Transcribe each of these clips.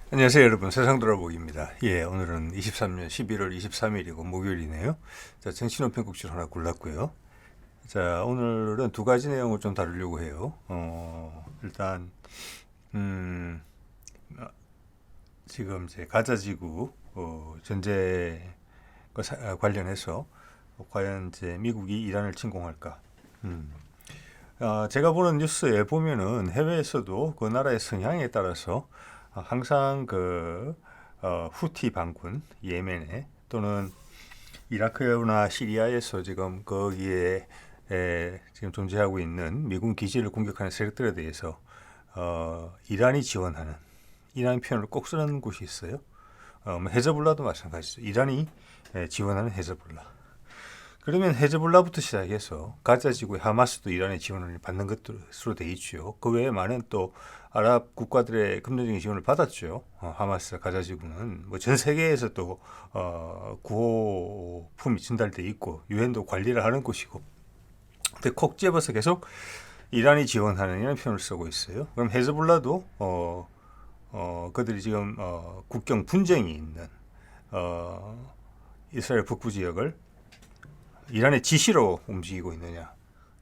안녕하세요 여러분, 세상 돌아보기입니다. 오늘은 23년 11월 23일이고 목요일이네요. 자, 정신없 편국지를 하나 골랐고요. 자, 오늘은 두 가지 내용을 좀 다루려고 해요. 일단 음, 지금 이제 가자지구 전쟁과 관련해서 과연 이제 미국이 이란을 침공할까? 음. 제가 보는 뉴스에 보면은 해외에서도 그 나라의 성향에 따라서 항상 후티 반군 예멘에 또는 이라크나 시리아에서 지금 거기에 지금 존재하고 있는 미군 기지를 공격하는 세력들에 대해서 이란이 지원하는 이란 표현을 꼭 쓰는 곳이 있어요. 헤즈볼라도 마찬가지죠. 이란이 지원하는 헤즈볼라. 그러면 헤즈볼라부터 시작해서 가자 지구의 하마스도 이란의 지원을 받는 것으로 돼 있죠. 그 외에 많은 또 아랍 국가들의 금전적인 지원을 받았죠. 하마스 가자 지구는 뭐 전 세계에서 또 구호품이 전달돼 있고 유엔도 관리를 하는 곳이고. 근데 콕 집어서 계속 이란이 지원하는 이런 표현을 쓰고 있어요. 그럼 헤즈볼라도 그들이 지금 국경 분쟁이 있는 이스라엘 북부 지역을 이란의 지시로 움직이고 있느냐,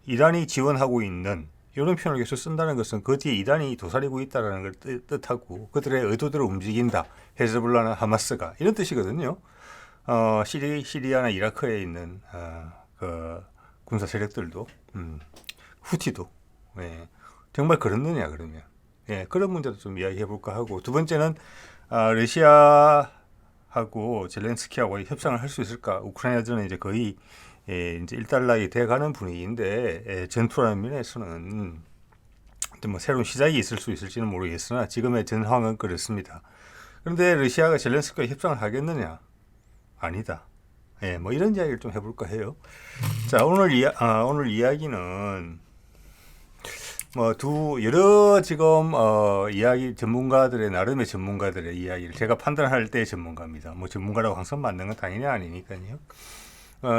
이란이 지원하고 있는 이런 표현을 계속 쓴다는 것은 그 뒤에 이란이 도사리고 있다는 걸 뜻하고 그들의 의도대로 움직인다. 헤즈볼라나 하마스가 이런 뜻이거든요. 시리아나 이라크에 있는 그 군사 세력들도 후티도 정말 그렇느냐 그러면 그런 문제도 좀 이야기해 볼까 하고, 두 번째는 러시아하고 젤렌스키하고 협상을 할 수 있을까? 우크라이나전은 이제 거의 이제 일단락이 돼가는 분위기인데 전투라는 면에서는 뭐 새로운 시작이 있을 수 있을지는 모르겠으나 지금의 전황은 그렇습니다. 그런데 러시아가 젤렌스키와 협상을 하겠느냐? 아니다. 뭐 이런 이야기를 좀 해볼까 해요. 자, 오늘 이야기는 뭐 여러 지금 이야기 전문가들의 나름의 전문가들의 이야기를 제가 판단할 때의 전문가입니다. 뭐 전문가라고 항상 맞는 건 당연히 아니니까요.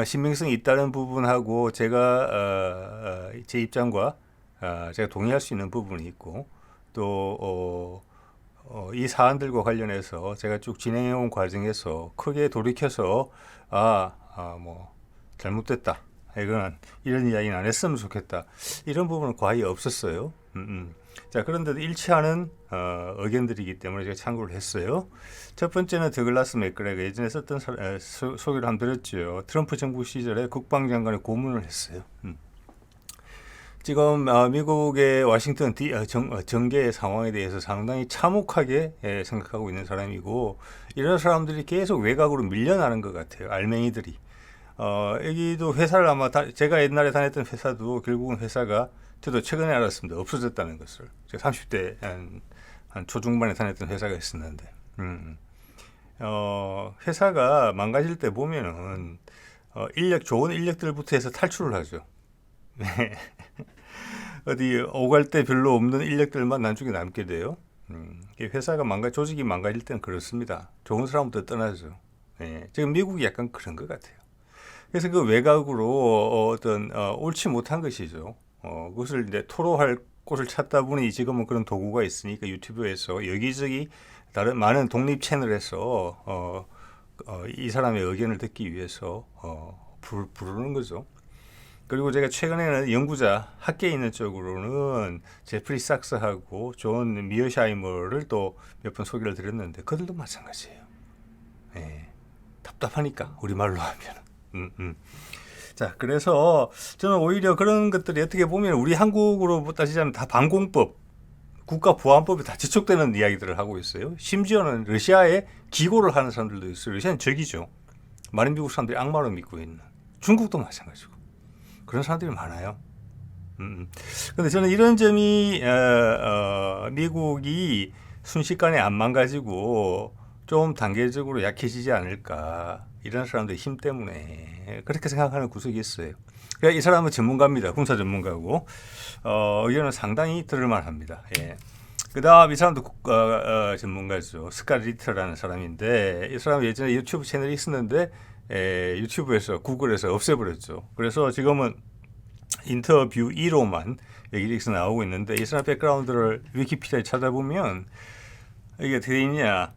신빙성이 있다는 부분하고 제가 제 입장과 제가 동의할 수 있는 부분이 있고, 또 이 사안들과 관련해서 제가 쭉 진행해온 과정에서 크게 돌이켜서 뭐 잘못됐다, 이런 이야기는 안 했으면 좋겠다, 이런 부분은 거의 없었어요. 자, 그런데도 일치하는 의견들이기 때문에 제가 참고를 했어요. 첫 번째는 더글라스 맥그레거, 예전에 썼던 소개를 한번 드렸죠. 트럼프 정부 시절에 국방장관의 고문을 했어요. 지금 미국의 워싱턴 정계의 상황에 대해서 상당히 참혹하게 생각하고 있는 사람이고, 이런 사람들이 계속 외곽으로 밀려나는 것 같아요. 알맹이들이. 여기도 회사를 제가 옛날에 다녔던 회사도 결국은 회사가 저도 최근에 알았습니다. 없어졌다는 것을. 제가 30대 한 초중반에 다녔던 회사가 있었는데, 회사가 망가질 때 보면은 좋은 인력들부터 해서 탈출을 하죠. 어디 오갈 데 별로 없는 인력들만 나중에 남게 돼요. 회사가 조직이 망가질 때는 그렇습니다. 좋은 사람부터 떠나죠. 지금 미국이 약간 그런 것 같아요. 그래서 그 외곽으로 어떤 옳지 못한 것이죠. 그것을 이제 토로할 곳을 찾다 보니 지금은 그런 도구가 있으니까 유튜브에서 여기저기 다른 많은 독립 채널에서 이 사람의 의견을 듣기 위해서 부르는 거죠. 그리고 제가 최근에는 학계에 있는 쪽으로는 제프리 sak스하고 존 미어샤이머를 또 몇 번 소개를 드렸는데 그들도 마찬가지예요. 답답하니까 우리말로 하면. 자, 그래서 저는 오히려 그런 것들이 어떻게 보면 우리 한국으로 따지자면 다 반공법, 국가보안법이 다 지촉되는 이야기들을 하고 있어요. 심지어는 러시아에 기고를 하는 사람들도 있어요. 러시아는 적이죠. 많은 미국 사람들이 악마로 믿고 있는. 중국도 마찬가지고. 그런 사람들이 많아요. 근데 저는 이런 점이 미국이 순식간에 안 망가지고 좀 단계적으로 약해지지 않을까, 이런 사람들의 힘 때문에 그렇게 생각하는 구석이 있어요. 그러니까 이 사람은 전문가입니다. 군사 전문가고 의견은 상당히 들을만합니다. 그 다음 이 사람도 전문가죠. 스칼 리터라는 사람인데, 이 사람 예전에 유튜브 채널이 있었는데 유튜브에서 구글에서 없애버렸죠. 그래서 지금은 인터뷰 1호만 여기저기서 나오고 있는데, 이 사람 백그라운드를 위키피디아에 찾아보면 이게 어떻게 되냐?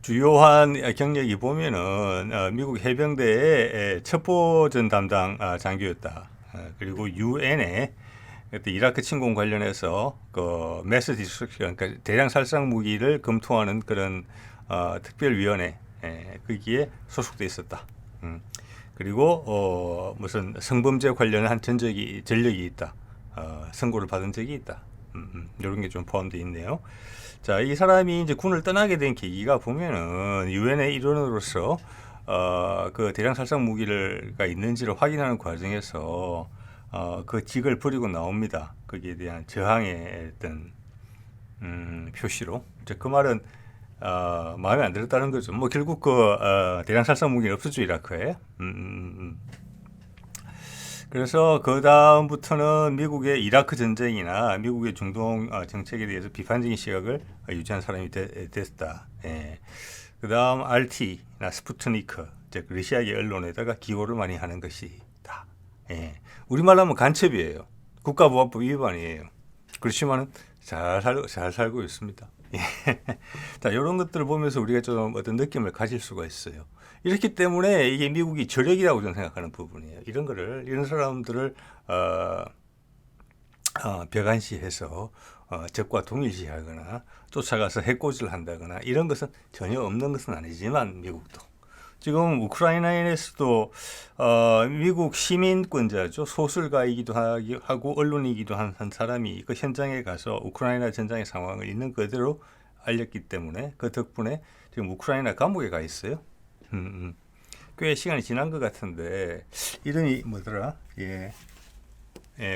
주요한 경력이 보면은 미국 해병대의 첩보전 담당 장교였다. 그리고 유엔에 그때 이라크 침공 관련해서 그 매스 디스트럭션, 그러니까 대량 살상 무기를 검토하는 그런 특별위원회 거기에 소속돼 있었다. 그리고 무슨 성범죄 관련한 전력이 있다. 선고를 받은 적이 있다. 이런 게 좀 포함되어 있네요. 자, 이 사람이 이제 군을 떠나게 된 계기가 보면은 유엔의 일원으로서 그 대량 살상 무기가 있는지를 확인하는 과정에서 그 직을 버리고 나옵니다. 거기에 대한 저항의 어떤 표시로. 이제 그 말은 마음에 안 들었다는 거죠. 뭐 결국 그 대량 살상 무기는 없었죠, 이라크에. 그래서 그 다음부터는 미국의 이라크 전쟁이나 미국의 중동 정책에 대해서 비판적인 시각을 유지한 사람이 됐다. 예. 그 다음 RT나 스푸트니크, 즉 러시아계 언론에다가 기고를 많이 하는 것이다. 예. 우리말로 하면 간첩이에요. 국가보안법 위반이에요. 그렇지만은 잘 살고 있습니다. 예. 자, 이런 것들을 보면서 우리가 좀 어떤 느낌을 가질 수가 있어요. 이렇기 때문에 이게 미국이 저력이라고 저는 생각하는 부분이에요. 이런 사람들을 벽안시해서 적과 동일시하거나 쫓아가서 해코지를 한다거나 이런 것은 전혀 없는 것은 아니지만 미국도 지금 우크라이나에서도 미국 시민권자죠. 소설가이기도 하고 언론이기도 한 사람이 그 현장에 가서 우크라이나 전장의 상황을 있는 그대로 알렸기 때문에 그 덕분에 지금 우크라이나 감옥에 가 있어요. 꽤 시간이 지난 것 같은데 이름이 뭐더라?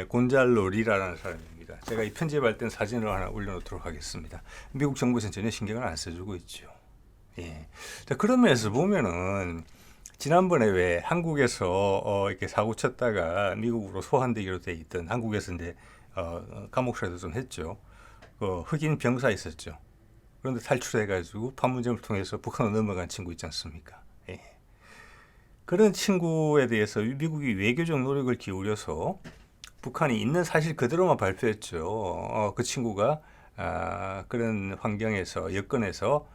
곤잘로 리라라는 사람입니다. 제가 이 편집할 땐 사진을 하나 올려놓도록 하겠습니다. 미국 정부에서는 전혀 신경을 안 써주고 있죠. 예. 자, 그런 면에서 보면은 지난번에 왜 한국에서 이렇게 사고 쳤다가 미국으로 소환되기로 돼 있던 한국에서 이제 감옥 생활도 좀 했죠. 그 흑인 병사 있었죠. 그런데 탈출해가지고 판문점을 통해서 북한으로 넘어간 친구 있지 않습니까? 예. 그런 친구에 대해서 미국이 외교적 노력을 기울여서 북한이 있는 사실 그대로만 발표했죠. 그 친구가 그런 환경에서 여건에서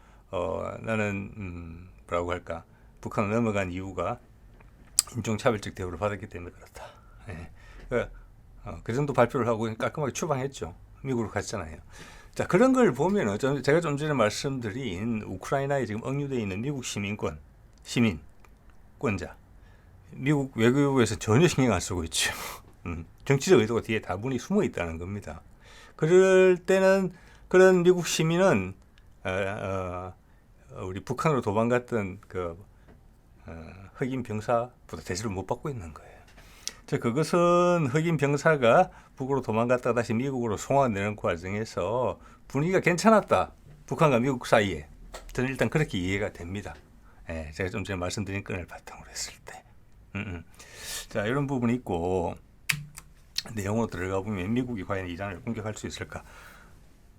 나는 뭐라고 할까 북한으로 넘어간 이유가 인종차별적 대우를 받았기 때문에 그렇다. 예. 그 정도 발표를 하고 깔끔하게 추방했죠. 미국으로 갔잖아요. 자, 그런 걸 보면은 제가 좀 전에 말씀드린 우크라이나에 지금 억류되어 있는 미국 시민권자, 미국 외교부에서 전혀 신경 안 쓰고 있죠. 정치적 의도가 뒤에 다분히 숨어 있다는 겁니다. 그럴 때는 그런 미국 시민은 우리 북한으로 도망갔던 그 흑인 병사보다 대접을 못 받고 있는 거예요. 자, 그것은 흑인 병사가 북으로 도망갔다가 다시 미국으로 송환되는 과정에서 분위기가 괜찮았다. 북한과 미국 사이에. 저는 일단 그렇게 이해가 됩니다. 예, 제가 좀 전에 말씀드린 건을 바탕으로 했을 때. 자, 이런 부분이 있고 내용으로 들어가 보면 미국이 과연 이란을 공격할 수 있을까?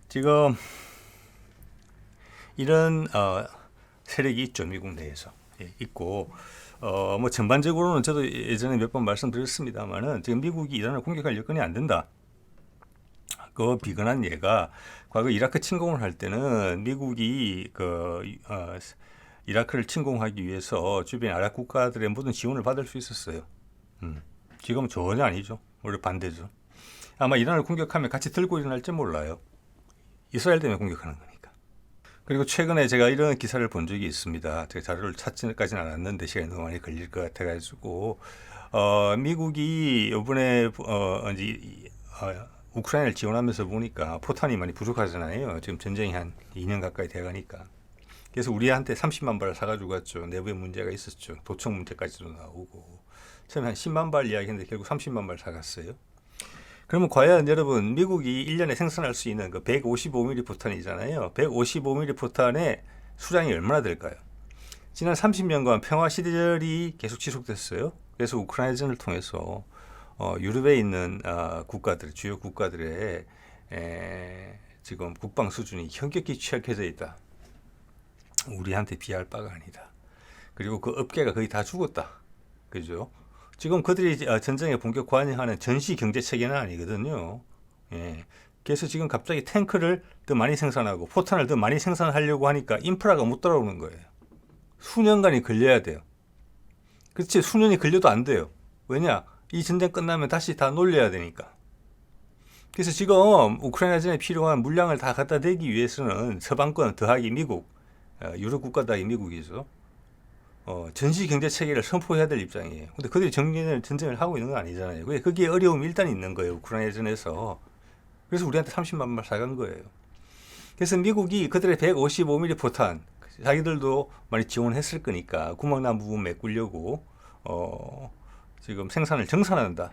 지금 이런 세력이 있죠. 미국 내에서. 예, 있고 뭐 전반적으로는 저도 예전에 몇 번 말씀드렸습니다만은 지금 미국이 이란을 공격할 여건이 안 된다. 그 비근한 예가 과거 이라크 침공을 할 때는 미국이 이라크를 침공하기 위해서 주변 아랍 국가들의 모든 지원을 받을 수 있었어요. 지금은 전혀 아니죠. 오히려 반대죠. 아마 이란을 공격하면 같이 들고 일어날지 몰라요. 이스라엘 때문에 공격하는 거니까. 그리고 최근에 제가 이런 기사를 본 적이 있습니다. 제가 자료를 찾지까지는 않았는데 시간이 너무 많이 걸릴 것 같아가지고 미국이 이번에 우크라이나를 지원하면서 보니까 포탄이 많이 부족하잖아요. 지금 전쟁이 한 2년 가까이 돼가니까. 그래서 우리한테 30만 발을 사가지고 갔죠. 내부에 문제가 있었죠. 도청 문제까지도 나오고. 처음에 한 10만 발 이야기했는데 결국 30만 발 사갔어요. 그러면 과연 여러분 미국이 1년에 생산할 수 있는 그 155mm 포탄이잖아요. 155mm 포탄의 수량이 얼마나 될까요? 지난 30년간 평화 시절이 계속 지속됐어요. 그래서 우크라이나전을 통해서 유럽에 있는 주요 국가들의 지금 국방 수준이 현격히 취약해져 있다. 우리한테 비할 바가 아니다. 그리고 그 업계가 거의 다 죽었다. 그죠? 지금 그들이 전쟁에 본격 관여하는 전시 경제 체계는 아니거든요. 예. 그래서 지금 갑자기 탱크를 더 많이 생산하고 포탄을 더 많이 생산하려고 하니까 인프라가 못 따라오는 거예요. 수년간이 걸려야 돼요. 그렇지, 수년이 걸려도 안 돼요. 왜냐? 이 전쟁 끝나면 다시 다 놀려야 되니까. 그래서 지금 우크라이나전에 필요한 물량을 다 갖다 대기 위해서는 서방권 더하기 미국, 유럽 국가 더하기 미국이죠. 전시 경제 체계를 선포해야 될 입장이에요. 근데 그들이 전쟁을 하고 있는 건 아니잖아요. 거기에 어려움이 일단 있는 거예요. 우크라이나전에서. 그래서 우리한테 30만 발 사간 거예요. 그래서 미국이 그들의 155mm 포탄, 자기들도 많이 지원했을 거니까 구멍난 부분 메꾸려고 지금 생산을 정산한다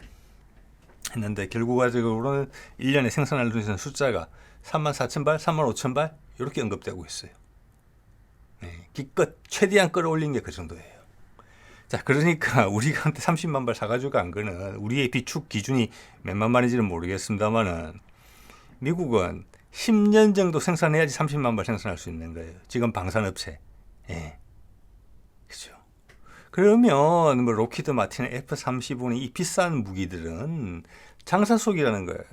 했는데, 결과적으로는 1년에 생산할 수 있는 숫자가 34,000발, 35,000발 이렇게 언급되고 있어요. 네, 기껏 최대한 끌어올린 게 그 정도예요. 자, 그러니까 우리가 한테 30만 발 사가지고 간 거는, 우리의 비축 기준이 몇만 발인지는 모르겠습니다만은 미국은 10년 정도 생산해야지 30만 발 생산할 수 있는 거예요. 지금 방산업체. 예. 그죠. 그러면 뭐 로키드 마틴 F-35는 이 비싼 무기들은 장사 속이라는 거예요.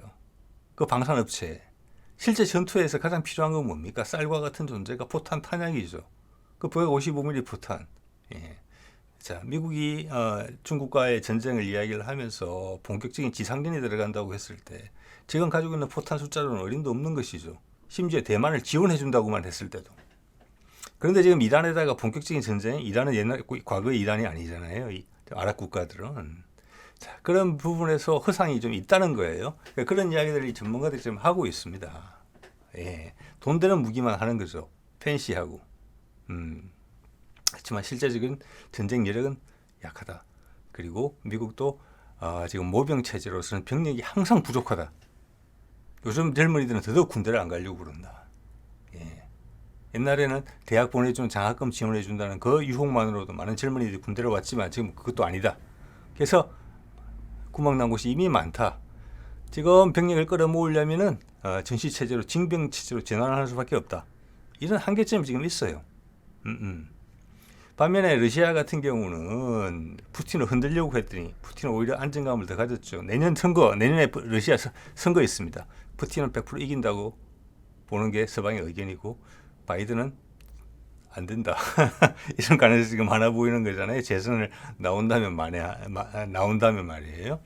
그 방산업체. 실제 전투에서 가장 필요한 건 뭡니까? 쌀과 같은 존재가 포탄 탄약이죠. 그 155mm 포탄. 예. 자, 미국이 중국과의 전쟁을 이야기를 하면서 본격적인 지상전이 들어간다고 했을 때 지금 가지고 있는 포탄 숫자로는 어림도 없는 것이죠. 심지어 대만을 지원해 준다고만 했을 때도. 그런데 지금 이란에다가 본격적인 전쟁, 이란은 옛날 과거의 이란이 아니잖아요. 이 아랍 국가들은. 자, 그런 부분에서 허상이 좀 있다는 거예요. 그러니까 그런 이야기들을 전문가들이 좀 하고 있습니다. 예, 돈 되는 무기만 하는 거죠. 팬시하고. 그렇지만 실제적인 전쟁 여력은 약하다. 그리고 미국도 지금 모병 체제로서는 병력이 항상 부족하다. 요즘 젊은이들은 더더욱 군대를 안 가려고 그런다. 예. 옛날에는 대학 보내주는 장학금 지원해 준다는 그 유혹만으로도 많은 젊은이들이 군대를 왔지만 지금 그것도 아니다. 그래서 구멍난 곳이 이미 많다. 지금 병력을 끌어모으려면은 전시 체제로, 징병 체제로 전환할 수밖에 없다. 이런 한계점이 지금 있어요. 반면에 러시아 같은 경우는 푸틴을 흔들려고 했더니 푸틴은 오히려 안정감을 더 가졌죠. 내년에 러시아 선거 있습니다. 푸틴은 100% 이긴다고 보는 게 서방의 의견이고, 바이든은 안 된다. 이런 가능성이 지금 하나 보이는 거잖아요. 재선을 나온다면 말이에요.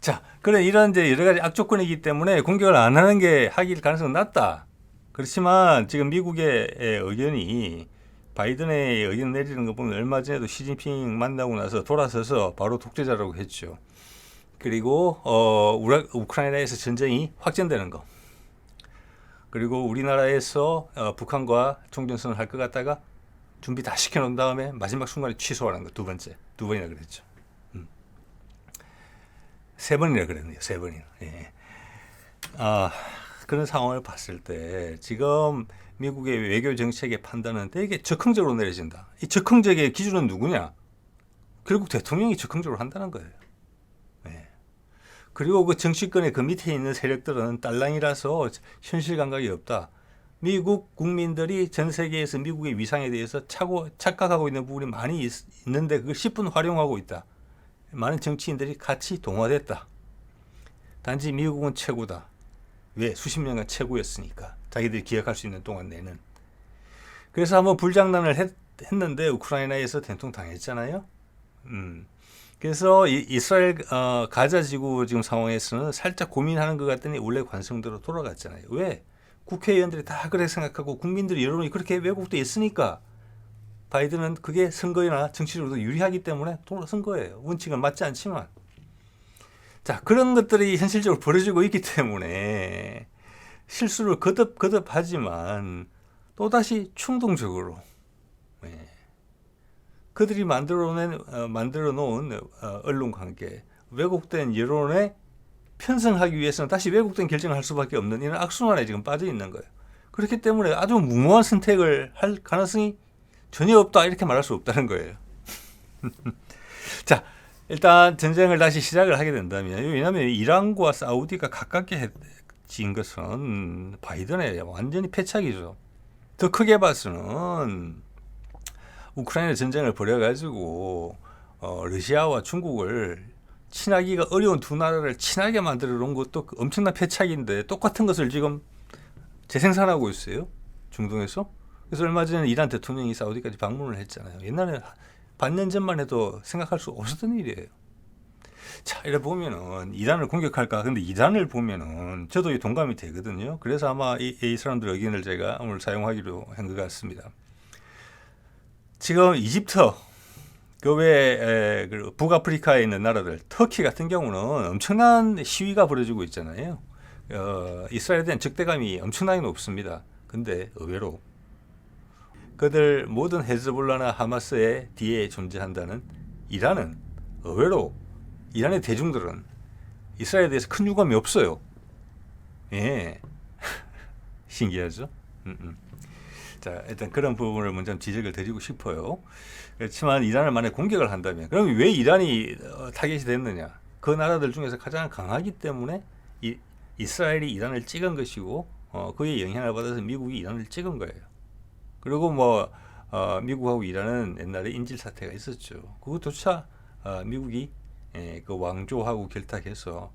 자, 그래 이런 이제 여러 가지 악조건이기 때문에 공격을 안 하는 게 하길 가능성은 낮다. 그렇지만 지금 미국의 의견이, 바이든의 의견 내리는 거 보면 얼마 전에도 시진핑 만나고 나서 돌아서서 바로 독재자라고 했죠. 그리고 우크라이나에서 전쟁이 확전되는 거. 그리고 우리나라에서 북한과 총전선을 할 것 같다가 준비 다 시켜놓은 다음에 마지막 순간에 취소하는 거. 두 번이나 그랬죠. 3번이나 그랬네요. 3번이나. 예. 그런 상황을 봤을 때 지금 미국의 외교 정책의 판단은 되게 적극적으로 내려진다. 이 적극적의 기준은 누구냐? 결국 대통령이 적극적으로 한다는 거예요. 네. 그리고 그 정치권의 그 밑에 있는 세력들은 딸랑이라서 현실 감각이 없다. 미국 국민들이 전 세계에서 미국의 위상에 대해서 착각하고 있는 부분이 많이 있는데 그걸 10분 활용하고 있다. 많은 정치인들이 같이 동화됐다. 단지 미국은 최고다. 왜? 수십 년간 최고였으니까. 자기들이 기억할 수 있는 동안 내는. 그래서 한번 불장난을 했는데 우크라이나에서 된통 당했잖아요. 그래서 이스라엘 가자 지구 지금 상황에서는 살짝 고민하는 것 같더니 원래 관성대로 돌아갔잖아요. 왜? 국회의원들이 다 그렇게 생각하고 국민들이 여론이 그렇게 왜곡돼 있으니까 바이든은 그게 선거나 정치적으로도 유리하기 때문에 돌아선 거예요. 원칙은 맞지 않지만. 자, 그런 것들이 현실적으로 벌어지고 있기 때문에 실수를 거듭하지만 또다시 충동적으로 그들이 만들어 놓은 언론관계, 왜곡된 여론에 편성하기 위해서는 다시 왜곡된 결정을 할 수밖에 없는 이런 악순환에 지금 빠져 있는 거예요. 그렇기 때문에 아주 무모한 선택을 할 가능성이 전혀 없다, 이렇게 말할 수 없다는 거예요. 자, 일단 전쟁을 다시 시작을 하게 된다면, 왜냐하면 이란과 사우디가 가깝게 진 것은 바이든의 완전히 패착이죠. 더 크게 봐서는 우크라이나 전쟁을 벌여가지고 러시아와 중국을 친하기가 어려운 두 나라를 친하게 만들어 놓은 것도 엄청난 패착인데 똑같은 것을 지금 재생산하고 있어요. 중동에서. 그래서 얼마 전에 이란 대통령이 사우디까지 방문을 했잖아요. 옛날에 반년 전만 해도 생각할 수 없었던 일이에요. 자, 이래 보면은 이란을 공격할까? 근데 이란을 보면은 저도 동감이 되거든요. 그래서 아마 이 사람들 의견을 제가 오늘 사용하기로 한 것 같습니다. 지금 이집트 그 외에 북아프리카에 있는 나라들, 터키 같은 경우는 엄청난 시위가 벌어지고 있잖아요. 이스라엘에 대한 적대감이 엄청나게 높습니다. 근데 의외로 그들 모든 헤즈볼라나 하마스의 뒤에 존재한다는 이란은 의외로 이란의 대중들은 이스라엘에 대해서 큰 유감이 없어요. 예, 신기하죠? 자, 일단 그런 부분을 먼저 지적을 드리고 싶어요. 그렇지만 이란을 만약 공격을 한다면, 그럼 왜 이란이 타겟이 됐느냐? 그 나라들 중에서 가장 강하기 때문에 이스라엘이 이란을 찍은 것이고, 그의 영향을 받아서 미국이 이란을 찍은 거예요. 그리고 미국하고 이란은 옛날에 인질 사태가 있었죠. 그것조차 미국이 그 왕조하고 결탁해서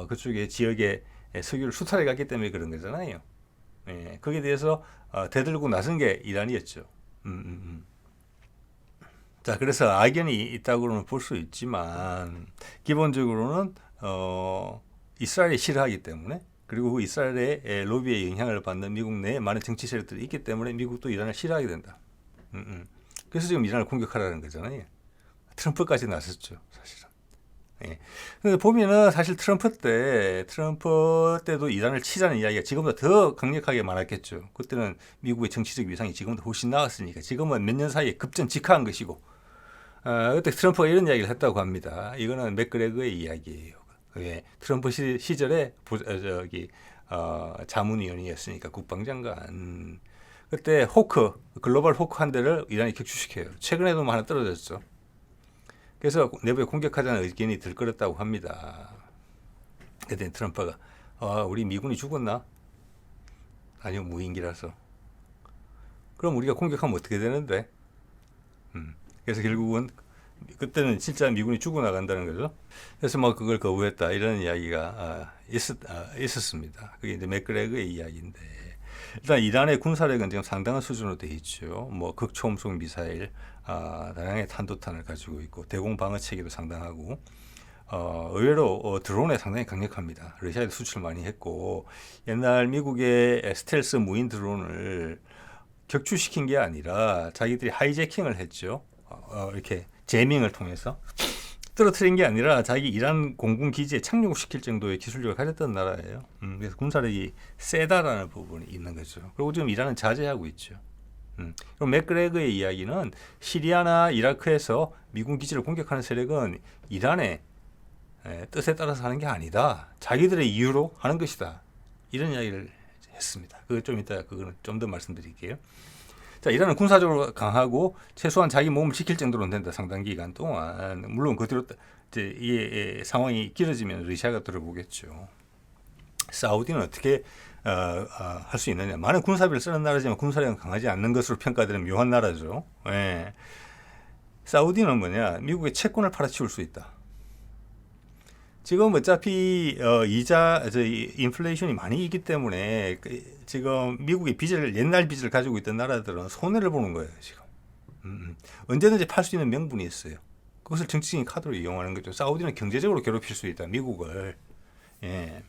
그쪽에 지역에 석유를 수탈해 갔기 때문에 그런 거잖아요. 거기에 대해서 대들고 나선 게 이란이었죠. 자, 그래서 악연이 있다고는 볼 수 있지만 기본적으로는 이스라엘이 싫어하기 때문에, 그리고 그 이스라엘의 로비에 영향을 받는 미국 내에 많은 정치 세력들이 있기 때문에 미국도 이란을 싫어하게 된다. 그래서 지금 이란을 공격하라는 거잖아요. 트럼프까지 나섰죠, 사실은. 예. 근데 보면은 사실 트럼프 때도 이란을 치자는 이야기가 지금보다 더 강력하게 많았겠죠. 그때는 미국의 정치적 위상이 지금보다 훨씬 나았으니까. 지금은 몇 년 사이에 급전직하한 것이고, 그때 트럼프가 이런 이야기를 했다고 합니다. 이거는 맥그레거의 이야기예요. 예. 트럼프 시절에 자문위원이었으니까 국방장관. 그때 글로벌 호크 한 대를 이란이 격추시켜요. 최근에도 하나 떨어졌죠. 그래서 내부에 공격하자는 의견이 들끓었다고 합니다. 그때 트럼프가 우리 미군이 죽었나? 아니요, 무인기라서. 그럼 우리가 공격하면 어떻게 되는데? 그래서 결국은 그때는 진짜 미군이 죽어나간다는 거죠. 그래서 그걸 거부했다 이런 이야기가 있었습니다. 그게 이제 맥그레거의 이야기인데, 일단 이란의 군사력은 지금 상당한 수준으로 돼 있죠. 극초음속 미사일, 다량의 탄도탄을 가지고 있고 대공 방어 체계도 상당하고, 의외로 드론에 상당히 강력합니다. 러시아에도 수출 많이 했고, 옛날 미국의 스텔스 무인 드론을 격추시킨 게 아니라 자기들이 하이제킹을 했죠. 이렇게 제밍을 통해서 떨어뜨린 게 아니라 자기 이란 공군 기지에 착륙시킬 정도의 기술력을 가졌던 나라예요. 그래서 군사력이 세다라는 부분이 있는 거죠. 그리고 지금 이란은 자제하고 있죠. 그럼 맥그레거의 이야기는 시리아나 이라크에서 미군 기지를 공격하는 세력은 이란의 뜻에 따라서 하는 게 아니다. 자기들의 이유로 하는 것이다. 이런 이야기를 했습니다. 그거 좀 이따 그거는 좀 더 말씀드릴게요. 자, 이란은 군사적으로 강하고 최소한 자기 몸을 지킬 정도로는 된다. 상당 기간 동안. 물론 그 뒤로 이제 이 상황이 길어지면 러시아가 들어보겠죠. 사우디는 어떻게 할 수 있느냐? 많은 군사비를 쓰는 나라지만 군사력은 강하지 않는 것으로 평가되는 묘한 나라죠. 예. 사우디는 미국의 채권을 팔아치울 수 있다. 지금 어차피 인플레이션이 많이 있기 때문에 지금 미국의 옛날 빚을 가지고 있던 나라들은 손해를 보는 거예요. 지금 언제든지 팔 수 있는 명분이 있어요. 그것을 정치적인 카드로 이용하는 거죠. 사우디는 경제적으로 괴롭힐 수 있다, 미국을. 예.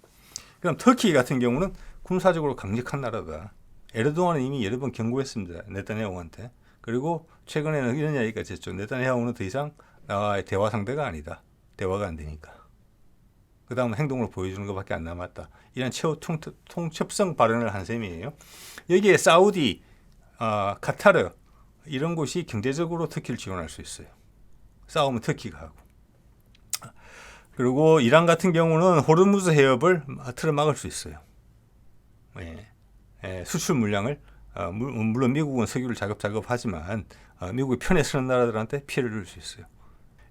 그럼 터키 같은 경우는 군사적으로 강력한 나라다. 에르도안은 이미 여러 번 경고했습니다, 네타냐후한테. 그리고 최근에는 이런 이야기까지 했죠. 네타냐후는 더 이상 나와의 대화 상대가 아니다. 대화가 안 되니까. 그 다음 행동으로 보여주는 것밖에 안 남았다. 이런 최후 통첩성 발언을 한 셈이에요. 여기에 사우디, 카타르 이런 곳이 경제적으로 터키를 지원할 수 있어요. 싸우면 터키가 하고. 그리고 이란 같은 경우는 호르무즈 해협을 틀어막을 수 있어요. 수출 물량을 물론 미국은 석유를 작업하지만 미국의 편에 서는 나라들한테 피해를 줄 수 있어요.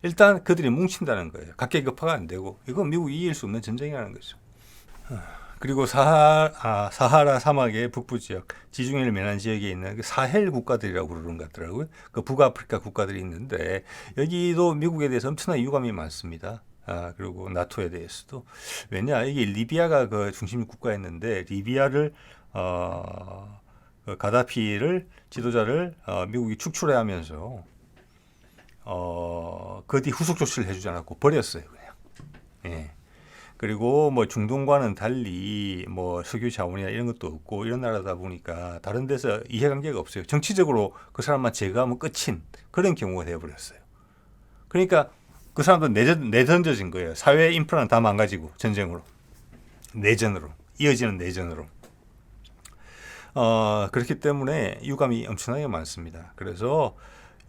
일단 그들이 뭉친다는 거예요. 각계격파가 안 되고, 이건 미국이 이길 수 없는 전쟁이라는 거죠. 그리고 사하라 사막의 북부 지역, 지중해를 면한 지역에 있는 그 사헬 국가들이라고 부르는 것 같더라고요. 그 북아프리카 국가들이 있는데 여기도 미국에 대해서 엄청난 유감이 많습니다. 그리고 나토에 대해서도. 왜냐, 이게 리비아가 그 중심 국가였는데 리비아를 그 가다피를 지도자를 미국이 축출해 하면서 그 뒤 후속 조치를 해주지 않았고 버렸어요, 그냥. 예. 그리고 뭐 중동과는 달리 뭐 석유 자원이나 이런 것도 없고 이런 나라다 보니까 다른 데서 이해관계가 없어요. 정치적으로 그 사람만 제거하면 끝인 그런 경우가 되어버렸어요. 그러니까 그 사람도 내던져진 거예요. 사회 인프라는 다 망가지고 전쟁으로, 내전으로 이어지는 내전으로. 그렇기 때문에 유감이 엄청나게 많습니다. 그래서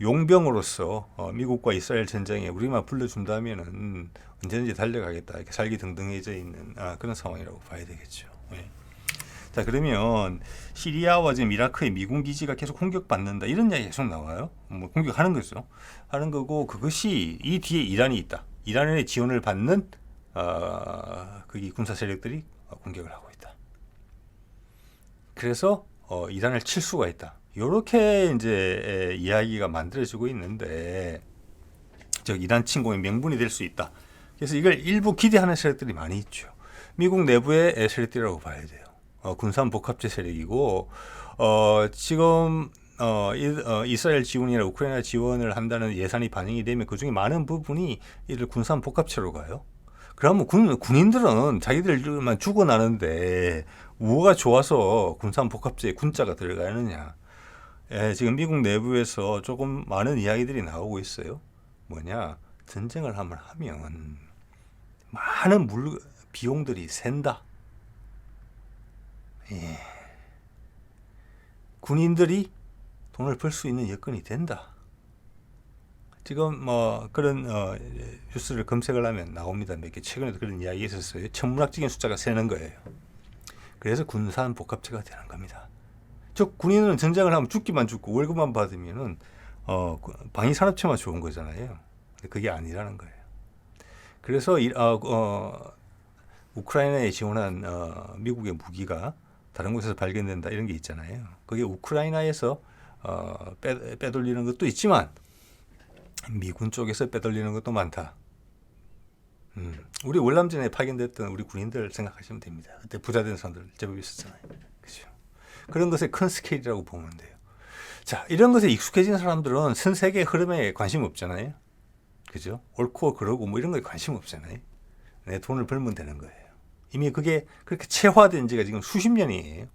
용병으로서 미국과 이스라엘 전쟁에 우리만 불러준다면은 언제든지 달려가겠다, 이렇게 살기등등해져 있는 그런 상황이라고 봐야 되겠죠. 예. 자, 그러면 시리아와 지금 이라크의 미군 기지가 계속 공격받는다 이런 이야기 계속 나와요. 뭐 공격하는 거죠. 하는 거고, 그것이 이 뒤에 이란이 있다. 이란의 지원을 받는 거기 군사 세력들이 공격을 하고 있다. 그래서 이란을 칠 수가 있다. 이렇게 이제 이야기가 만들어지고 있는데, 즉 이란 침공의 명분이 될 수 있다. 그래서 이걸 일부 기대하는 세력들이 많이 있죠. 미국 내부의 세력들이라고 봐야 돼요. 군산 복합체 세력이고, 지금 이스라엘 지원이나 우크라이나 지원을 한다는 예산이 반영이 되면 그 중에 많은 부분이 이를 군산 복합체로 가요. 그러면 군인들은 자기들만 죽어나는데 뭐가 좋아서 군산 복합체에 군자가 들어가느냐. 지금 미국 내부에서 조금 많은 이야기들이 나오고 있어요. 뭐냐, 전쟁을 하면 많은 비용들이 샌다. 예. 군인들이 돈을 벌 수 있는 여건이 된다. 지금 뭐 그런 뉴스를 검색을 하면 나옵니다. 몇 개 최근에도 그런 이야기 있었어요. 천문학적인 숫자가 세는 거예요. 그래서 군산 복합체가 되는 겁니다. 즉 군인은 전쟁을 하면 죽기만 죽고 월급만 받으면은 방위 산업체만 좋은 거잖아요. 근데 그게 아니라는 거예요. 그래서 우크라이나에 지원한 미국의 무기가 다른 곳에서 발견된다 이런 게 있잖아요. 그게 우크라이나에서 빼돌리는 것도 있지만 미군 쪽에서 빼돌리는 것도 많다. 우리 월남전에 파견됐던 우리 군인들 생각하시면 됩니다. 그때 부자된 사람들 제법 있었잖아요. 그렇죠? 그런 것의 큰 스케일이라고 보면 돼요. 자, 이런 것에 익숙해진 사람들은 전 세계 흐름에 관심 없잖아요. 그죠? 옳고 그러고 뭐 이런 거에 관심 없잖아요. 내 돈을 벌면 되는 거예요. 이미 그게 그렇게 체화된 지가 지금 수십 년이에요.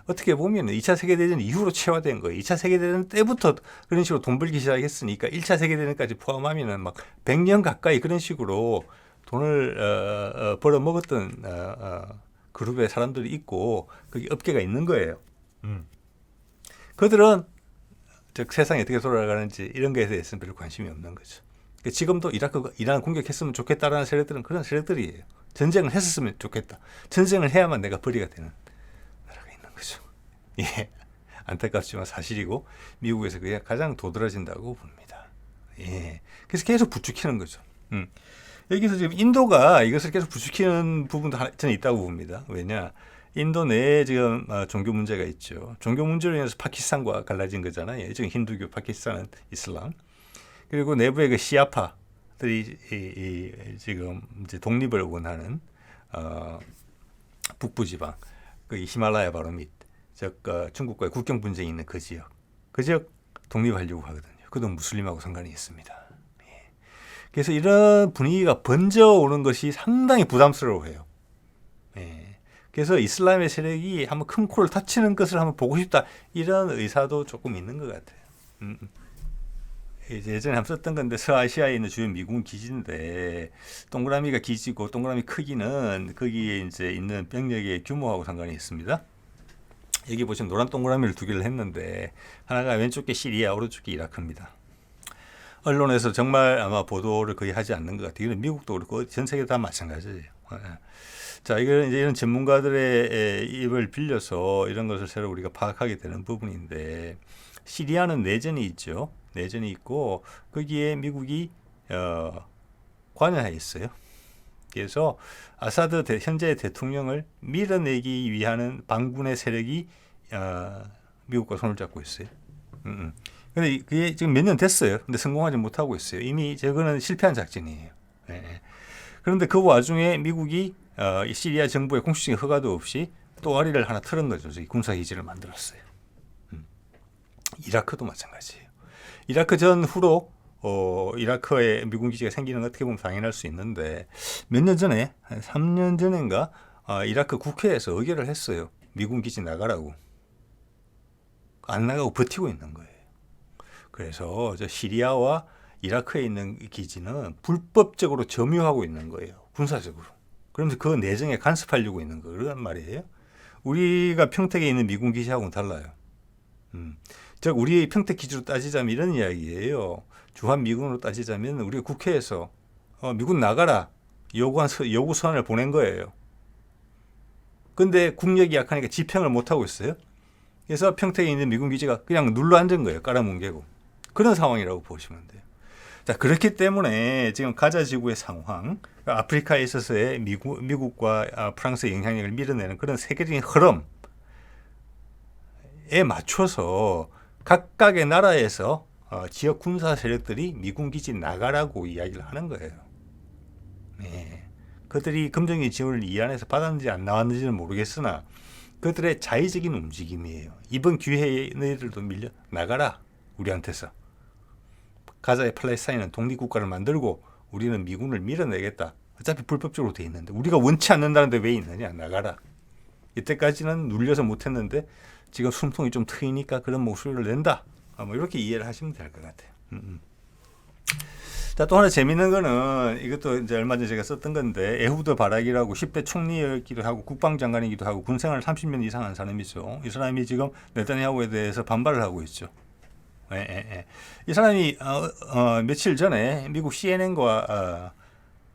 어떻게 보면 2차 세계대전 이후로 체화된 거예요. 2차 세계대전 때부터 그런 식으로 돈 벌기 시작했으니까 1차 세계대전까지 포함하면 막 100년 가까이 그런 식으로 돈을 벌어먹었던 그룹의 사람들이 있고 거기 업계가 있는 거예요. 그들은 즉 세상이 어떻게 돌아가는지 이런 것에 대해서는 별로 관심이 없는 거죠. 그러니까 지금도 이란 공격했으면 좋겠다라는 세력들은 그런 세력들이에요. 전쟁을 했었으면 좋겠다. 전쟁을 해야만 내가 벌이가 되는 나라가 있는 거죠. 예, 안타깝지만 사실이고 미국에서 그게 가장 도드라진다고 봅니다. 예, 그래서 계속 부추기는 거죠. 여기서 지금 인도가 이것을 계속 부추기는 부분도 저는 있다고 봅니다. 왜냐, 인도 내에 지금 종교 문제가 있죠. 종교 문제로 인해서 파키스탄과 갈라진 거잖아요. 지금 힌두교, 파키스탄은 이슬람. 그리고 내부의 그 시아파들이 지금 이제 독립을 원하는 북부 지방, 그 히말라야 바로 밑, 즉 중국과의 국경 분쟁이 있는 그 지역 독립하려고 하거든요. 그도 무슬림하고 상관이 있습니다. 예. 그래서 이런 분위기가 번져오는 것이 상당히 부담스러워해요. 예. 그래서 이슬람의 세력이 한번 큰 코를 다치는 것을 한번 보고 싶다, 이런 의사도 조금 있는 것 같아요. 예전에 한번 썼던 건데, 서아시아에 있는 주요 미군 기지인데 동그라미가 기지고 동그라미 크기는 거기에 이제 있는 병력의 규모하고 상관이 있습니다. 여기 보시면 노란 동그라미를 두 개를 했는데 하나가 왼쪽 게 시리아, 오른쪽 게 이라크입니다. 언론에서 정말 아마 보도를 거의 하지 않는 것 같아요. 이건 미국도 그렇고 전 세계 다 마찬가지예요. 자, 이건 이제 이런 전문가들의 입을 빌려서 이런 것을 새로 우리가 파악하게 되는 부분인데, 시리아는 내전이 있죠. 내전이 있고 거기에 미국이 관여해 있어요. 그래서 아사드 현재 대통령을 밀어내기 위한 반군의 세력이 미국과 손을 잡고 있어요. 근데 그게 지금 몇 년 됐어요. 근데 성공하지 못하고 있어요. 이미 저거는 실패한 작전이에요. 예. 그런데 그 와중에 미국이 이 시리아 정부의 공식적인 허가도 없이 또아리를 하나 틀은 거죠. 저기 군사기지를 만들었어요. 이라크도 마찬가지예요. 이라크 전후로 이라크에 미군 기지가 생기는 건 어떻게 보면 당연할 수 있는데 몇 년 전에 한 3년 전인가 이라크 국회에서 의결을 했어요. 미군 기지 나가라고. 안 나가고 버티고 있는 거예요. 그래서 저 시리아와 이라크에 있는 기지는 불법적으로 점유하고 있는 거예요. 군사적으로. 그러면서 그 내정에 간섭하려고 있는 거란 말이에요. 우리가 평택에 있는 미군 기지하고는 달라요. 즉 우리 평택 기지로 따지자면 이런 이야기예요. 주한 미군으로 따지자면 우리가 국회에서 미군 나가라 요구한 요구 서한을 보낸 거예요. 근데 국력이 약하니까 집행을 못 하고 있어요. 그래서 평택에 있는 미군 기지가 그냥 눌러 앉은 거예요. 깔아뭉개고. 그런 상황이라고 보시면 돼요. 자, 그렇기 때문에 지금 가자 지구의 상황, 아프리카에 있어서의 미국과 프랑스의 영향력을 밀어내는 그런 세계적인 흐름에 맞춰서 각각의 나라에서 지역 군사 세력들이 미군 기지 나가라고 이야기를 하는 거예요. 네. 그들이 금전적인 지원을 이 안에서 받았는지 안 나왔는지는 모르겠으나 그들의 자의적인 움직임이에요. 이번 기회에 너희들도 밀려 나가라. 우리한테서. 가자의 팔레스타인은 독립국가를 만들고 우리는 미군을 밀어내겠다. 어차피 불법적으로 돼 있는데 우리가 원치 않는다는데 왜 있느냐. 나가라. 이때까지는 눌려서 못했는데 지금 숨통이 좀 트이니까 그런 목소리를 낸다. 뭐 이렇게 이해를 하시면 될 것 같아요. 자, 또 하나 재밌는 거는 이것도 이제 얼마 전에 제가 썼던 건데 에후드 바락이라고 10대 총리이기도 하고 국방장관이기도 하고 군생활 30년 이상 한 사람이죠. 이 사람이 지금 네타냐후에 대해서 반발을 하고 있죠. 이 사람이 며칠 전에 미국 CNN과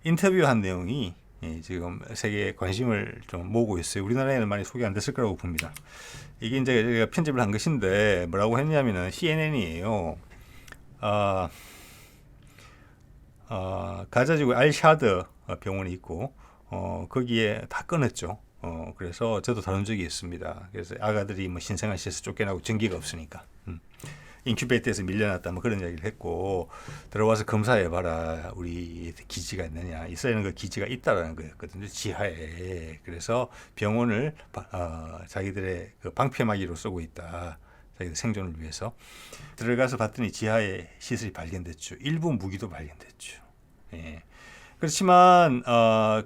인터뷰한 내용이 지금 세계에 관심을 좀 모으고 있어요. 우리나라에는 많이 소개 안 됐을 거라고 봅니다. 이게 이제 제가 편집을 한 것인데 뭐라고 했냐면은 CNN이에요. 가자지구 알샤드 병원이 있고 거기에 다 끊었죠. 그래서 저도 다룬 적이 있습니다. 그래서 아가들이 뭐 신생아 시에서 쫓겨나고 전기가 없으니까 인큐베이터에서 밀려났다 뭐 그런 이야기를 했고 들어와서 검사해봐라 우리 기지가 있느냐. 이스라엘은 그 기지가 있다라는 거였거든요. 지하에. 그래서 병원을 자기들의 그 방패막이로 쓰고 있다. 자기들 생존을 위해서 들어가서 봤더니 지하에 시설이 발견됐죠. 일부 무기도 발견됐죠. 예. 그렇지만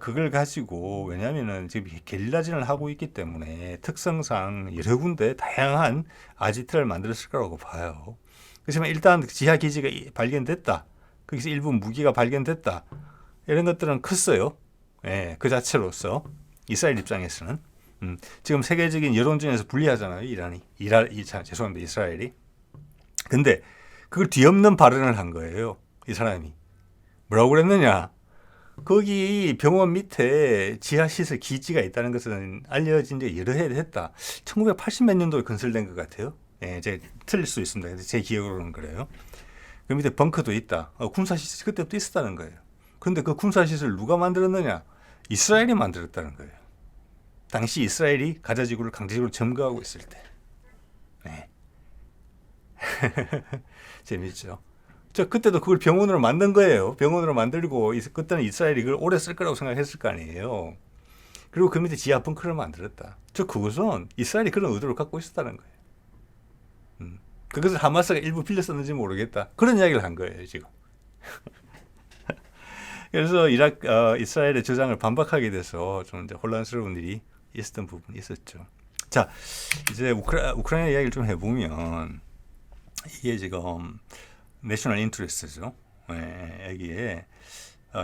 그걸 가지고 왜냐하면은 지금 게릴라전을 하고 있기 때문에 특성상 여러 군데 다양한 아지트를 만들었을 거라고 봐요. 그렇지만 일단 지하 기지가 발견됐다. 거기서 일부 무기가 발견됐다. 이런 것들은 컸어요. 예, 그 자체로서 이스라엘 입장에서는 지금 세계적인 여론전에서 불리하잖아요. 죄송합니다. 이스라엘이. 근데 그걸 뒤엎는 발언을 한 거예요. 이 사람이. 뭐라고 그랬느냐. 거기 병원 밑에 지하시설 기지가 있다는 것은 알려진 지 여러 해 됐다. 1980 몇 년도에 건설된 것 같아요. 예, 제가 틀릴 수 있습니다. 제 기억으로는 그래요. 그 밑에 벙커도 있다. 군사시설 그때부터 있었다는 거예요. 그런데 그 군사시설 누가 만들었느냐. 이스라엘이 만들었다는 거예요. 당시 이스라엘이 가자지구를 강제적으로 점거하고 있을 때. 네. 재밌죠. 그때도 그걸 병원으로 만든 거예요. 병원으로 만들고 그때는 이스라엘이 그걸 오래 쓸 거라고 생각했을 거 아니에요. 그리고 그 밑에 지하 벙커를 만들었다. 그것은 이스라엘이 그런 의도를 갖고 있었다는 거예요. 그것을 하마스가 일부 빌렸었는지 모르겠다. 그런 이야기를 한 거예요, 지금. 그래서 이스라엘의 주장을 반박하게 돼서 좀 이제 혼란스러운 일이 있었던 부분이 있었죠. 자, 이제 우크라이나 이야기를 좀 해보면 이게 지금 내셔널 인트레스트죠. 여기에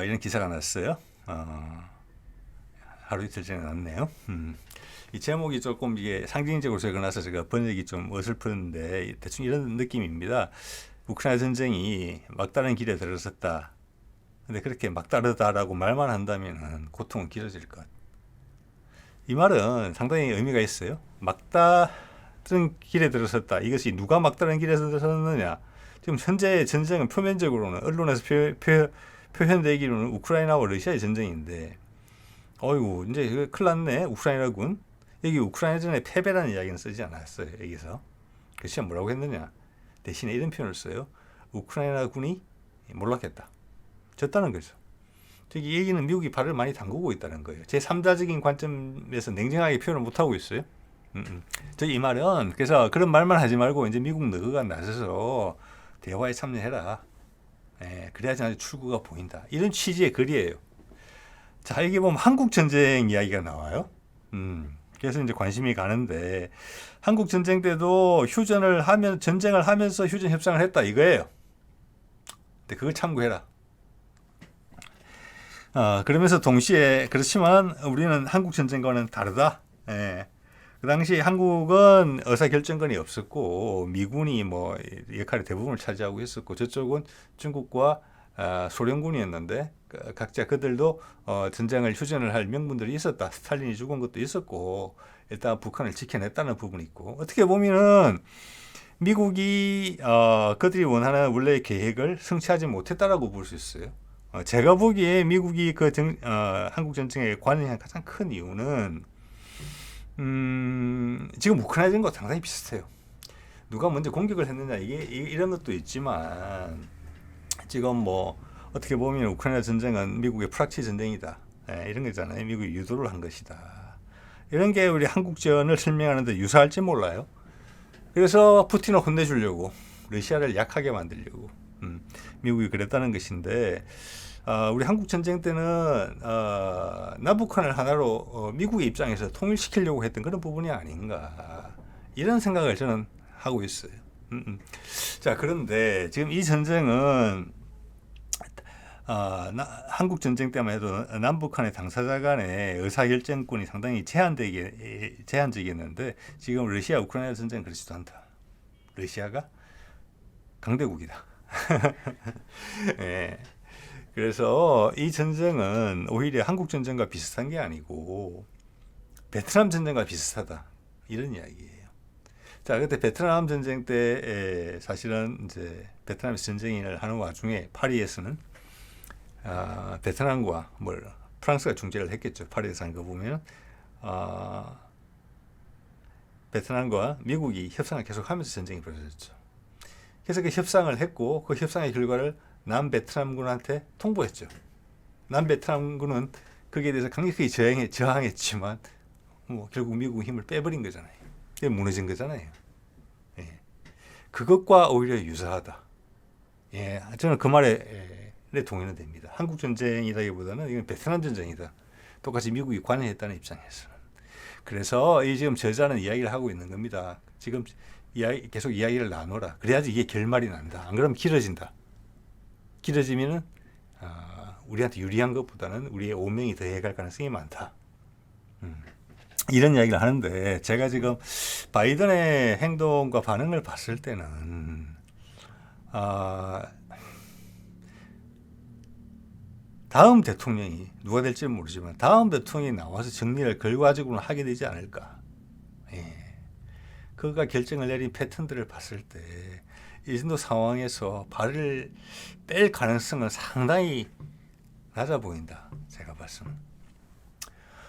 이런 기사가 났어요. 하루 이틀 전에 났네요. 이 제목이 조금 이게 상징적으로 적어놔서 제가 번역이 좀 어설픈데 대충 이런 느낌입니다. 우크라이나 전쟁이 막다른 길에 들어섰다. 근데 그렇게 막다르다라고 말만 한다면 고통은 길어질 것. 이 말은 상당히 의미가 있어요. 막다른 길에 들어섰다. 이것이 누가 막다른 길에 들어섰느냐. 지금 현재 전쟁은 표면적으로는 언론에서 표현되기로는 우크라이나와 러시아의 전쟁인데 어이구 이제 큰일 났네. 우크라이나군. 여기 우크라이나전의 패배라는 이야기는 쓰지 않았어요. 여기서. 러시아 뭐라고 했느냐. 대신에 이런 표현을 써요. 우크라이나 군이 몰락했다. 졌다는 거죠. 즉, 이 얘기는 미국이 발을 많이 담그고 있다는 거예요. 제3자적인 관점에서 냉정하게 표현을 못하고 있어요. 이 말은, 그래서 그런 말만 하지 말고 이제 미국 너그가 나서서 대화에 참여해라. 그래야지 아주 출구가 보인다. 이런 취지의 글이에요. 자, 여기 보면 한국 전쟁 이야기가 나와요. 그래서 이제 관심이 가는데, 한국 전쟁 때도 전쟁을 하면서 휴전 협상을 했다 이거예요. 근데 그걸 참고해라. 그러면서 동시에, 그렇지만 우리는 한국 전쟁과는 다르다. 그 당시 한국은 의사결정권이 없었고, 미군이 뭐 역할의 대부분을 차지하고 있었고, 저쪽은 중국과 소련군이었는데, 각자 그들도 전쟁을 휴전을 할 명분들이 있었다. 스탈린이 죽은 것도 있었고, 일단 북한을 지켜냈다는 부분이 있고, 어떻게 보면은 미국이 그들이 원하는 원래의 계획을 성취하지 못했다라고 볼 수 있어요. 제가 보기에 미국이 한국 전쟁에 관여한 가장 큰 이유는 지금 우크라이나 전과 상당히 비슷해요. 누가 먼저 공격을 했느냐 이런 것도 있지만, 지금 뭐 어떻게 보면 우크라이나 전쟁은 미국의 프락치 전쟁이다. 이런 거잖아요. 미국이 유도를 한 것이다. 이런 게 우리 한국전을 설명하는데 유사할지 몰라요. 그래서 푸틴을 혼내주려고, 러시아를 약하게 만들려고 미국이 그랬다는 것인데, 우리 한국 전쟁 때는 남북한을 하나로 미국의 입장에서 통일시키려고 했던 그런 부분이 아닌가, 이런 생각을 저는 하고 있어요. 자, 그런데 지금 이 전쟁은 한국 전쟁 때만 해도 남북한의 당사자 간의 의사결정권이 상당히 제한적이었는데, 지금 러시아 우크라이나 전쟁은 그렇지도 않다. 러시아가 강대국이다. 예. 그래서 이 전쟁은 오히려 한국 전쟁과 비슷한 게 아니고 베트남 전쟁과 비슷하다, 이런 이야기예요. 자, 그때 베트남 전쟁 때 사실은 이제 베트남에서 전쟁을 하는 와중에 파리에서는 베트남과 프랑스가 중재를 했겠죠. 파리에서 한 거 보면 베트남과 미국이 협상을 계속하면서 전쟁이 벌어졌죠. 그래서 그 협상을 했고, 그 협상의 결과를 남베트남군한테 통보했죠. 남베트남군은 거기에 대해서 강력하게 저항했지만 결국 미국은 힘을 빼버린 거잖아요. 그게 무너진 거잖아요. 예. 그것과 오히려 유사하다. 예, 저는 그 말에 동의는 됩니다. 한국 전쟁이라기보다는 이건 베트남 전쟁이다. 똑같이 미국이 관여했다는 입장에서는. 그래서 이 지금 저자는 이야기를 하고 있는 겁니다. 지금 계속 이야기를 나눠라. 그래야지 이게 결말이 난다. 안 그러면 길어진다. 길어지면은 우리한테 유리한 것보다는 우리의 오명이 더 해갈 가능성이 많다. 이런 이야기를 하는데, 제가 지금 바이든의 행동과 반응을 봤을 때는 다음 대통령이 누가 될지는 모르지만 다음 대통령이 나와서 정리를 결과적으로 하게 되지 않을까. 그가 결정을 내린 패턴들을 봤을 때 이 정도 상황에서 발을 뺄 가능성은 상당히 낮아 보인다. 제가 봤을 때는.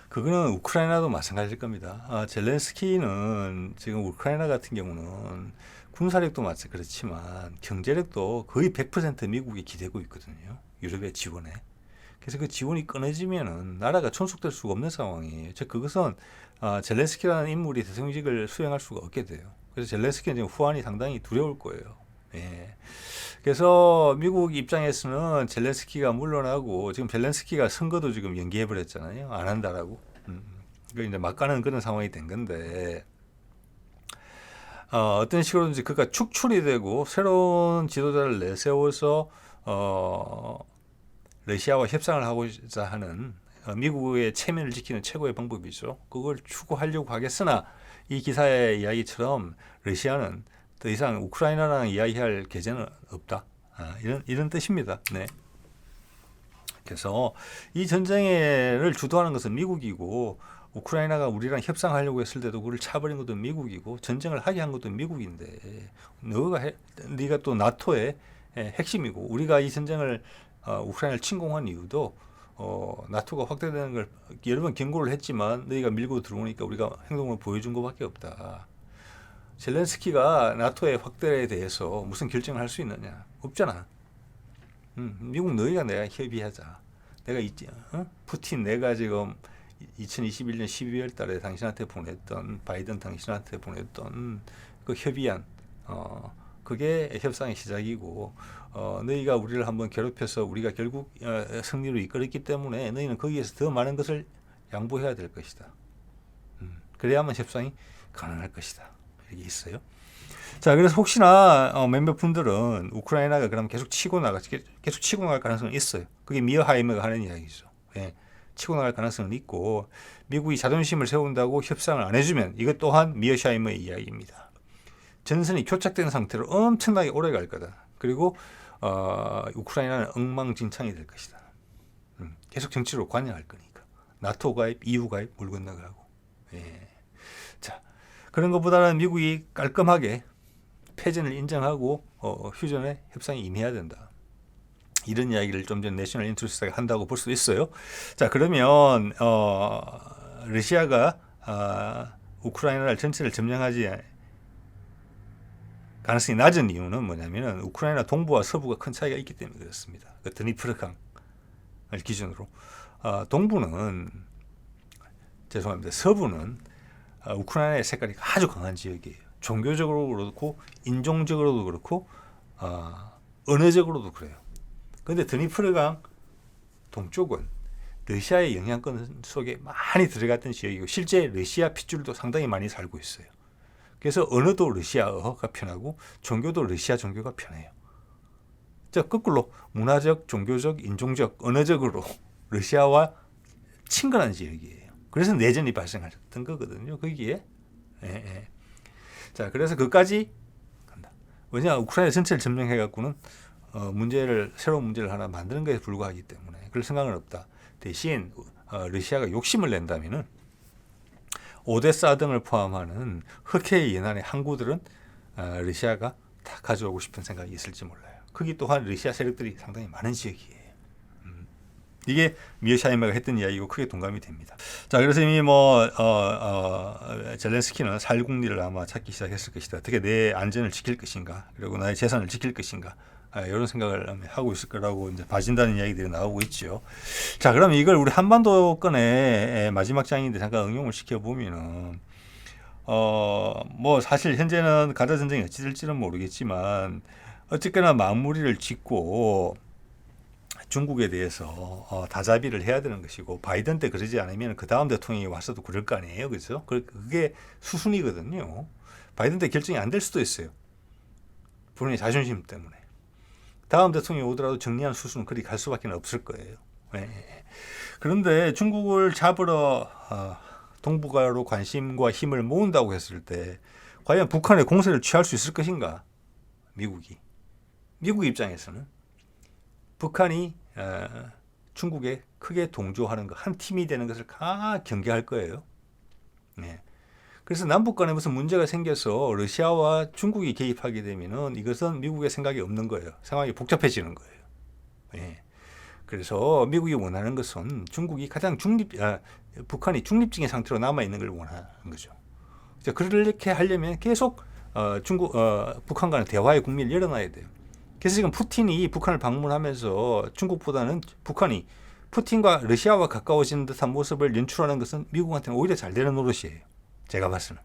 그거는 우크라이나도 마찬가지일 겁니다. 젤렌스키는 지금 우크라이나 같은 경우는 군사력도 마찬가지 그렇지만 경제력도 거의 100% 미국이 기대고 있거든요. 유럽의 지원에. 그래서 그 지원이 끊어지면은 나라가 존속될 수가 없는 상황이에요. 즉 그것은 젤렌스키라는 인물이 대통령직을 수행할 수가 없게 돼요. 그래서 젤렌스키는 지금 후환이 상당히 두려울 거예요. 예. 그래서 미국 입장에서는 젤렌스키가 물러나고, 지금 젤렌스키가 선거도 지금 연기해버렸잖아요. 안 한다라고. 그 이제 막 가는 그런 상황이 된 건데, 어떤 식으로든지 그가 축출이 되고 새로운 지도자를 내세워서 러시아와 협상을 하고자 하는 미국의 체면을 지키는 최고의 방법이죠. 그걸 추구하려고 하겠으나 이 기사의 이야기처럼 러시아는 더 이상 우크라이나랑 이야기할 계제는 없다. 이런 뜻입니다. 네. 그래서 이 전쟁을 주도하는 것은 미국이고, 우크라이나가 우리랑 협상하려고 했을 때도 그걸 차버린 것도 미국이고, 전쟁을 하게 한 것도 미국인데, 네가 또 나토의 핵심이고, 우리가 이 전쟁을 우크라이나를 침공한 이유도 나토가 확대되는 걸 여러 번 경고를 했지만 너희가 밀고 들어오니까 우리가 행동을 보여준 것밖에 없다. 젤렌스키가 나토의 확대에 대해서 무슨 결정을 할 수 있느냐? 없잖아. 미국 너희가 내가 협의하자. 내가 있지. 푸틴 내가 지금 2021년 12월 달에 당신한테 보냈던 바이든 당신한테 보냈던 그 협의안 그게 협상의 시작이고 너희가 우리를 한번 괴롭혀서 우리가 결국 승리로 이끌었기 때문에 너희는 거기에서 더 많은 것을 양보해야 될 것이다. 그래야만 협상이 가능할 것이다. 이렇게 있어요. 자, 그래서 혹시나 몇몇 분들은 우크라이나가 그럼 계속 치고 나갈 가능성은 있어요. 그게 미어하이머가 하는 이야기죠. 예, 치고 나갈 가능성은 있고 미국이 자존심을 세운다고 협상을 안 해주면 이것 또한 미어하이머의 이야기입니다. 전선이 교착된 상태로 엄청나게 오래 갈 거다. 그리고 우크라이나는 엉망진창이 될 것이다. 계속 정치로 관여할 거니까. 나토 가입, EU 가입 물 건너가고. 예. 자, 그런 것보다는 미국이 깔끔하게 패전을 인정하고 휴전에 협상에 임해야 된다. 이런 이야기를 좀 전 내셔널 인트러스트가 한다고 볼 수 있어요. 자, 그러면 러시아가 우크라이나를 전체를 점령하지 가능성이 낮은 이유는 뭐냐면은 우크라이나 동부와 서부가 큰 차이가 있기 때문에 그렇습니다. 그 드니프르강을 기준으로 동부는 죄송합니다. 서부는 우크라이나의 색깔이 아주 강한 지역이에요. 종교적으로도 그렇고 인종적으로도 그렇고 언어적으로도 그래요. 그런데 드니프르강 동쪽은 러시아의 영향권 속에 많이 들어갔던 지역이고 실제 러시아 핏줄도 상당히 많이 살고 있어요. 그래서 언어도 러시아어가 편하고 종교도 러시아 종교가 편해요. 자, 거꾸로 문화적, 종교적, 인종적, 언어적으로 러시아와 친근한 지역이에요. 그래서 내전이 발생했던 거거든요. 거기에. 예. 자, 그래서 그까지 간다. 왜냐, 우크라이나 전체를 점령해갖고는 새로운 문제를 하나 만드는 것에 불과하기 때문에 그럴 생각은 없다. 대신 러시아가 욕심을 낸다면은 오데사 등을 포함하는 흑해의 연안의 항구들은 러시아가 다 가져오고 싶은 생각이 있을지 몰라요. 거기 또한 러시아 세력들이 상당히 많은 지역이에요. 이게 미어샤이머가 했던 이야기고 크게 동감이 됩니다. 자, 그래서 이미 젤렌스키는 살궁리를 아마 찾기 시작했을 것이다. 어떻게 내 안전을 지킬 것인가, 그리고 나의 재산을 지킬 것인가, 이런 생각을 하고 있을 거라고 이제 봐진다는 이야기들이 나오고 있죠. 자, 그럼 이걸 우리 한반도 건의 마지막 장인데 잠깐 응용을 시켜보면은, 사실 현재는 가자 전쟁이 어찌 될지는 모르겠지만, 어쨌거나 마무리를 짓고, 중국에 대해서 다자비를 해야 되는 것이고 바이든 때 그러지 않으면 그 다음 대통령이 와서도 그럴 거 아니에요, 그렇죠? 그게 수순이거든요. 바이든 때 결정이 안 될 수도 있어요. 본인의 자존심 때문에. 다음 대통령이 오더라도 정리한 수순은 그리 갈 수밖에 없을 거예요. 네. 그런데 중국을 잡으러 동북아로 관심과 힘을 모은다고 했을 때 과연 북한의 공세를 취할 수 있을 것인가? 미국 입장에서는 북한이 중국에 크게 동조하는 것, 한 팀이 되는 것을 경계할 거예요. 네. 그래서 남북 간에 무슨 문제가 생겨서 러시아와 중국이 개입하게 되면은 이것은 미국의 생각이 없는 거예요. 상황이 복잡해지는 거예요. 네. 그래서 미국이 원하는 것은 중국이 북한이 중립적인 상태로 남아 있는 걸 원하는 거죠. 그렇게 하려면 계속 북한 간의 대화의 국면을 열어놔야 돼요. 그래서 지금 푸틴이 북한을 방문하면서 중국보다는 북한이 푸틴과 러시아와 가까워지는 듯한 모습을 연출하는 것은 미국한테는 오히려 잘 되는 노릇이에요. 제가 봤을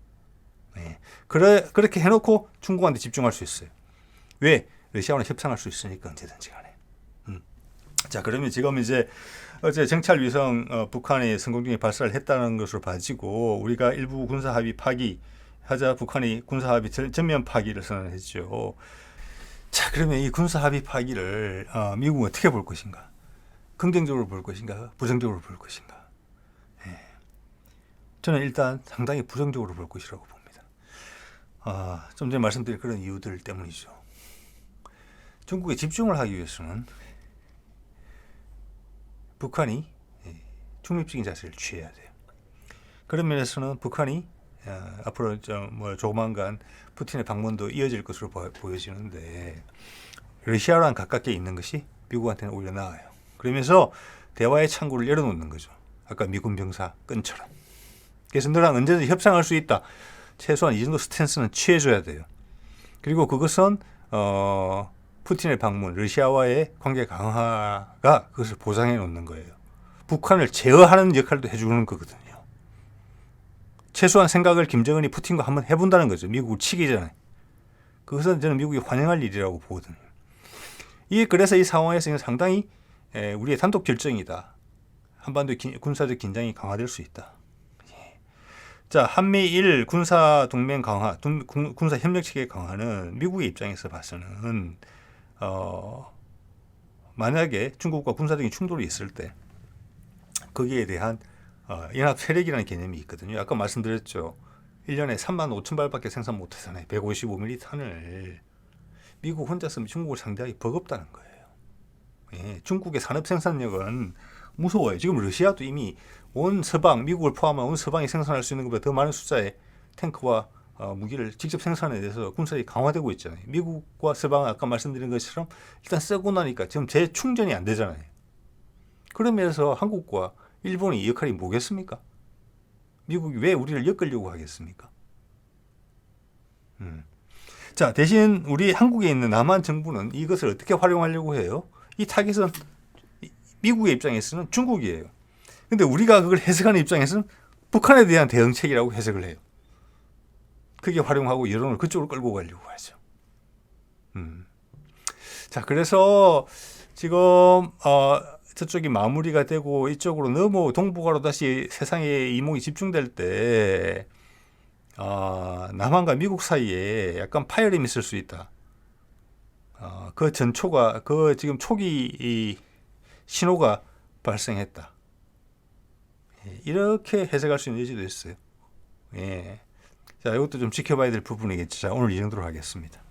때는. 네. 그렇게 해놓고 중국한테 집중할 수 있어요. 왜? 러시아와는 협상할 수 있으니까 언제든지 간에. 자, 그러면 지금 이제 어제 정찰 위성 북한이 성공적인 발사를 했다는 것으로 봐지고 우리가 일부 군사 합의 파기하자 북한이 군사 합의 전면 파기를 선언했죠. 자, 그러면 이 군사 합의 파기를 미국은 어떻게 볼 것인가? 긍정적으로 볼 것인가? 부정적으로 볼 것인가? 예. 저는 일단 상당히 부정적으로 볼 것이라고 봅니다. 좀 전에 말씀드린 그런 이유들 때문이죠. 중국에 집중을 하기 위해서는 북한이 중립적인 자세를 취해야 돼요. 그런 면에서는 북한이 앞으로 조만간 푸틴의 방문도 이어질 것으로 보여지는데 러시아랑 가깝게 있는 것이 미국한테는 오히려 나아요. 그러면서 대화의 창구를 열어놓는 거죠. 아까 미군 병사 끈처럼. 그래서 너랑 언제든지 협상할 수 있다. 최소한 이 정도 스탠스는 취해줘야 돼요. 그리고 그것은 푸틴의 방문, 러시아와의 관계 강화가 그것을 보장해 놓는 거예요. 북한을 제어하는 역할도 해주는 거거든요. 최소한 생각을 김정은이 푸틴과 한번 해본다는 거죠. 미국을 치기 전에. 그것은 저는 미국이 환영할 일이라고 보거든요. 그래서 이 상황에서 상당히 우리의 단독 결정이다. 한반도 군사적 긴장이 강화될 수 있다. 자, 한미일 군사 동맹 강화, 군사 협력 체계 강화는 미국의 입장에서 봐서는 만약에 중국과 군사적인 충돌이 있을 때 거기에 대한 연합 세력이라는 개념이 있거든요. 아까 말씀드렸죠. 1년에 3만 5천 발밖에 생산 못하잖아요. 155mm 탄을 미국 혼자서 중국을 상대하기 버겁다는 거예요. 예, 중국의 산업 생산력은 무서워요. 지금 러시아도 이미 온 서방, 미국을 포함한 온 서방이 생산할 수 있는 것보다 더 많은 숫자의 탱크와 무기를 직접 생산에 대해서 군사력이 강화되고 있잖아요. 미국과 서방은 아까 말씀드린 것처럼 일단 쓰고 나니까 지금 재충전이 안 되잖아요. 그러면서 한국과 일본의 역할이 뭐겠습니까? 미국이 왜 우리를 엮으려고 하겠습니까? 자, 대신 우리 한국에 있는 남한 정부는 이것을 어떻게 활용하려고 해요? 이 타깃은 미국의 입장에서는 중국이에요. 근데 우리가 그걸 해석하는 입장에서는 북한에 대한 대응책이라고 해석을 해요. 크게 활용하고 여론을 그쪽으로 끌고 가려고 하죠. 자, 그래서 지금 저쪽이 마무리가 되고 이쪽으로 너무 동북아로 다시 세상의 이목이 집중될 때 남한과 미국 사이에 약간 파열음이 있을 수 있다. 그 전초가 지금 초기 이 신호가 발생했다. 이렇게 해석할 수 있는 여지도 있어요. 예. 자, 이것도 좀 지켜봐야 될 부분이겠죠. 자, 오늘 이 정도로 하겠습니다.